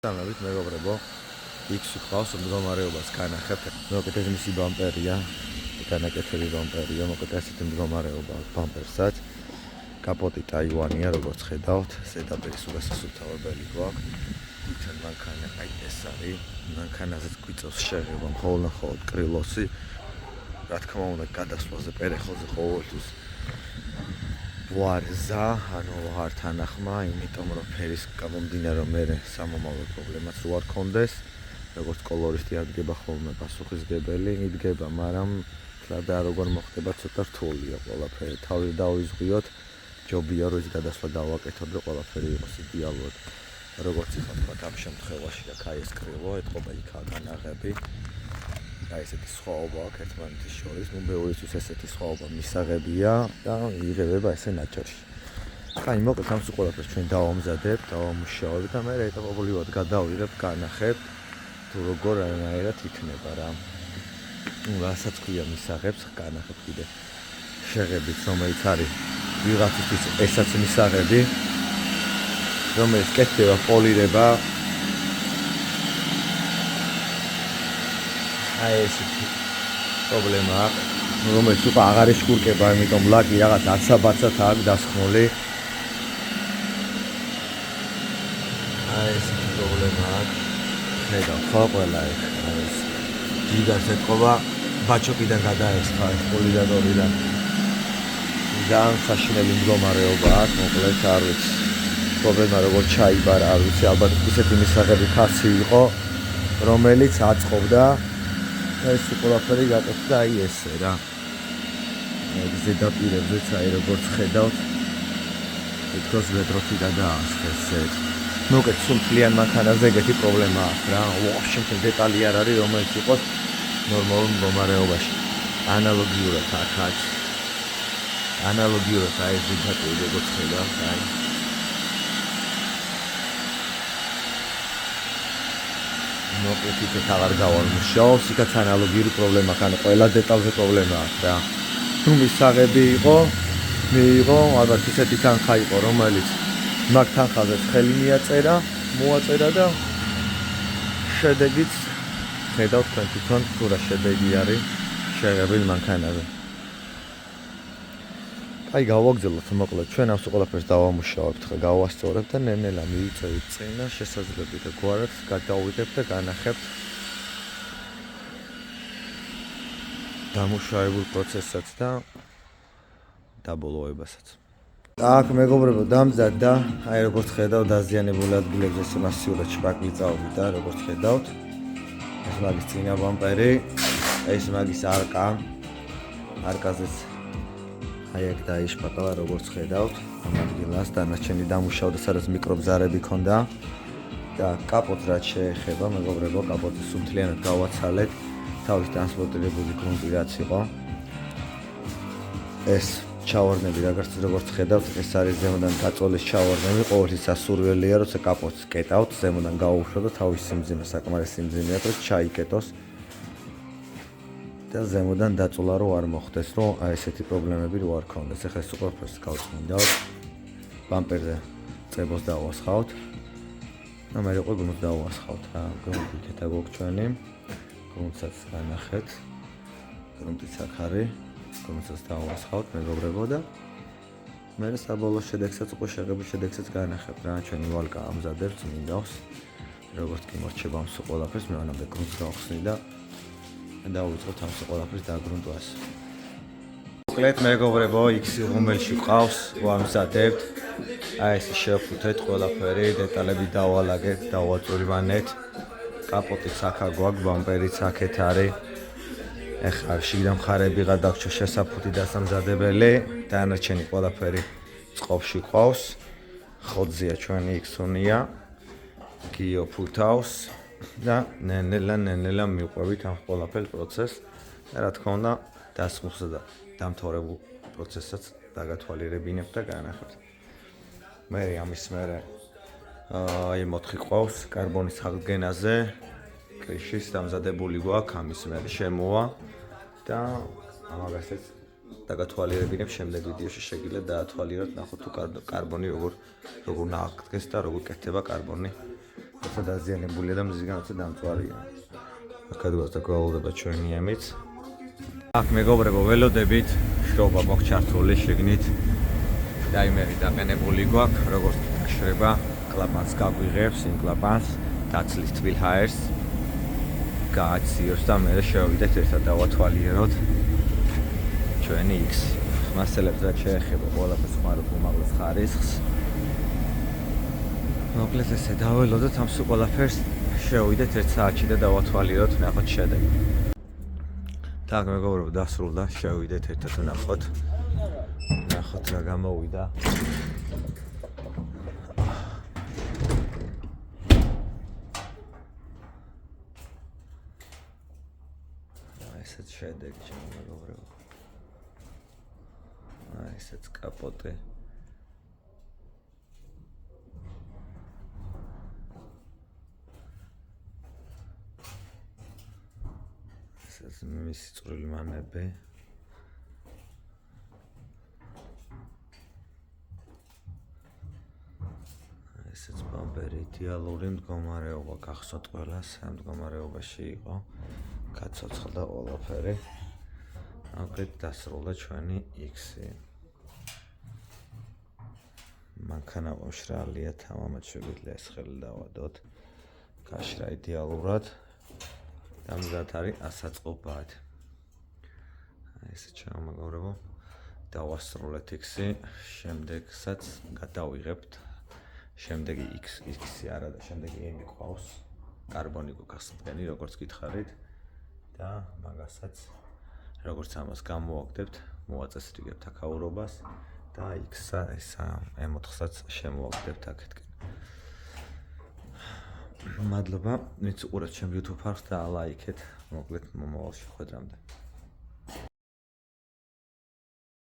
Სამებით მეგობრებო, X-ი ყავს მდგომარეობას განახებთ. მოკლედ ეს მისი ბამპერია, განაკეთებული ბამპერია, მოკლედ ასეთი მდგომარეობა ბამპერსაც. კაპოტი ტაივანია, როგორც ხედავთ, ზედაპირის უსასრულთავებელი გვაქვს. თვითონ მანქანა აი ეს არის, მანქანაზეც გვიწევს შეღება მხოლოდ კრილოსი. რა თქმა უნდა, გადასვლაზე პერეხოზე ყოველთვის ვარზა, ანუ ვარ თანახმა, იმიტომ რომ ფერის გამომდინარე რომ მე სამომავლო პრობლემაც რო არ კონდეს, როგორც კოლორისტი ადგება ხოლმე პასუხისგებელი, იდგება, მაგრამ და როგორ მოხდება ცოტა რთულია ყველაფერი. თავი დავიზღვიოთ, ჯობია რომ ის გადასვლა დავაკეთოთ და ყველაფერი იყოს იდეალურად. როგორც იხა თქვა ამ შემთხვევაში აქ აი ეს კრილო, ეთყობა იქა განაღები. აი ესეთი სხვაობა აქვს ერთმანეთის შორის, ნუ ბევრისთვის ესეთი სხვაობა მისაღებია და იღებება ესე ნაჭრში. კაი, მოკლედ ამ ყველაფერს ჩვენ დავამზადებთ, დავამუშავებთ და მე ეტაპობრივად გადავიღებ, განახებთ თუ როგორ არანაირად იქნება რა. ნუ რასაც ქვია მისაღებს, განახებთ კიდე შეღებით, რომელიც არის ვიღაცისთვის ესაც მისაღები, რომელიც კეთდება, პოლირება. აი ესეთი პრობლემა აქვს, რომელიც უკვე აღარ ეშკურკება, იმიტომ ლაკი რაღაც აცაბაცად აქვს დასხმული. აი ესეთი პრობლემა აქვს. ხედავთ ხო ყველა ეს ჯიგარს ეთყობა, ბაჩოკიდან გადაეცხა ეს პოლიზატორიდან. ძალიან საშინელი მდგომარეობა აქვს, მოკლედ არ ვიცი. პრობლემა როგორ ჩაიბარა, არ ვიცი, ალბათ ისეთი მისაღები ხასი იყო, რომელიც აწყობდა ეს ყველაფერი გაკეთდა აი ესე რა. ზედაპირებზეც აი როგორც ხედავთ, თითქოს მეტროთი გადაასხეს ეს. მოკლედ სულთლიან მანქანაზე ეგეთი პრობლემა აქვს რა. ვაფშე დეტალი არ არის, რომელიც იყოს ნორმალურ მდგომარეობაში. ანალოგიურად აქაც. ანალოგიურად აი ეს ზედაპირი როგორც ხედავთ, აი მოკლედ იქეთ აღარ გავამუშავოს, იქაც ანალოგიური პრობლემა აქვს, ანუ ყველა დეტალზე პრობლემა აქვს რა. თუ მისაღები იყო, მიიღო, ალბათ ისეთი თანხა იყო, რომელიც მაგ თანხაზე ხელი მოაწერა და შედეგიც ხედავთ თქვენ თვითონ თუ რა შედეგი არის შეღებილ მანქანაზე. აი გავაგზავნოთ მოკლედ ჩვენ ამ ყველაფერს დავამუშავებთ, ხა გავასწორებთ და ნელ-ნელა მივიწევით წინა შესაძლებელი და გვარად გადავიღებთ და განახებთ დამუშავებულ პროცესსაც და დაბოლოებასაც. აქ მეგობრებო დამზადდა, აი როგორც ხედავთ დაზიანებული ადგილებზე ეს მასიურად შპაკი წავდი და როგორც ხედავთ ეს მაგის წინა ბამპერი, ეს მაგის არკაზეც აი აქ დაიშპაკლა როგორც ხედავთ ამ ადგილას, დანარჩენი დამუშავდა სადაც მიკრობზარები ქონდა და კაპოტს რაც შეეხება მეგობრებო, კაპოტი სულთლიანად გავაცალეთ, თავის ტრანსპორტირებული გრუნტი რაც იყო. ეს ჩავარდნები როგორც ხედავთ, ეს არის ზემოდან გაწოლის ჩავარდნები, ყოველთვის სასურველია, როცა კაპოტს კეტავთ, ზემოდან გაუშვათ და თავის სიმძიმე, საკმარისი სიმძიმე აქვს, ჩაიკეტოს და ზემოდან დაწოლა რო არ მოხდეს, რომ აი ესეთი პრობლემები რო არ ქონდეს. ეხლა ეს ყველაფერს გავწმინდავთ. ბამპერზე წებოს დავასხავთ. და მე უკვე გუნდს დავასხავთ რა. გუნდი იქეთა გვაქვს ჩვენი. გუნდსაც განახეთ. გუნდიც აქ არის. გუნდსაც დავასხავთ მეგობრებო და მე საბოლოო შედეგსაც უკვე შეღებულ შედეგსაც განახებთ რა. ჩვენი ვალკა ამზადებს მინდავს. როგორც კი მორჩება ამ ყველაფერს, მე მანამდე გუნდს გავხსნი და დავიწყოთ ამ ყველაფრის დაგრუნტვას. მოკლედ მეგობრებო, X-ი ღუმელში ყავს, ვამზადებთ. აი ეს შევფუთეთ ყველაფერი, დეტალები დავალაგეთ, დავაწურივანეთ. კაპოტიც აქა გვაქვს, ბამპერიც აქეთ არის. ეხლა შიგნით მხარებიღა დაგჭირ შესაფუთი დასამზადებელი, დანარჩენი ყველაფერი წყობაში ყავს. ხოძია ჩვენი X-უნია. გიო ფუთავს. და ნელ-ნელა მივყვებით ამ ყველაფერ პროცესს და რა თქმა უნდა დასხმულსა და დამთავრებულ პროცესსაც დაგათვალიერებინებთ და განახებთ. მე ამის მერე აი მოთხი ყავს კარბონის აღდგენაზე, კრიშის დამზადებული გვაქვს, ამის მერე შემოვა და ამაგასაც დაგათვალიერებინებ შემდეგ ვიდეოში შეგიძლიათ დაათვალიეროთ, ნახოთ თუ კარბონი როგორ აღდგეს და როგორ კეთდება კარბონი როცა დაზიანებულია და მზისგან როცა დამწვარია. აქედაც დაგვალდება ჩვენი ემიც. აქ მეგობრებო, ველოდებით შრობა გვაქვს ჩართული შიგნით. დაიმერი დაყენებული გვაქვს, როგორც გაშრება, კლაპანს გაგვიღებს, იმ კლაპანს დაცლის თბილ ჰაერს. გააციოს და მე შევიდეთ ერთად დავათვალიეროთ ჩვენი X. მასალებს რაც შეეხება ყველაფერს ხმარობ უმაღლეს ხარისხს. მოკლედ ესე დაველოდოთ ამ სულ ყველაფერს შევიდეთ 1 საათში და დავათვალიეროთ, ნახოთ შედეგი. так, მეგობრებო, დასრულდა, შევიდეთ ერთად ვნახოთ. ნახოთ რა გამოვიდა. ესეც შედეგი ჩემო მეგობრებო. ესეც კაპოტი. ესეც მისი წვრილი მანები. ესეც ბამპერი იდეალური მდგომარეობა გახსოვთ ყველას, ამ მდგომარეობაში იყო. გაცოცხლდა ყველაფერი. აქეთ დასრულდა ჩვენი X-ი. მანქანა მოშრალია, თამამად შეგვიძლია ეს ხელი დავადოთ. გაშრა იდეალურად. და მზად არის ასაწყობად. ესე ჩემო მეგობრებო, დავასრულეთ X-ი, შემდეგსაც გადავიღებთ. შემდეგი X-ი არა და შემდეგი M ყავს. კარბონი გასწენი, როგორც გითხარით. და მაგასაც როგორც ამას გამოვაგდებთ, მოვაწესრიგებთ აქაურობას და X-ს ესა M4-საც შემოვაგდებთ აქეთკენ. მადლობა, ვინც უყურებთ ჩემ YouTube არხს და ლაიქეთ, მოკლედ მომავალ შეხვედრამდე.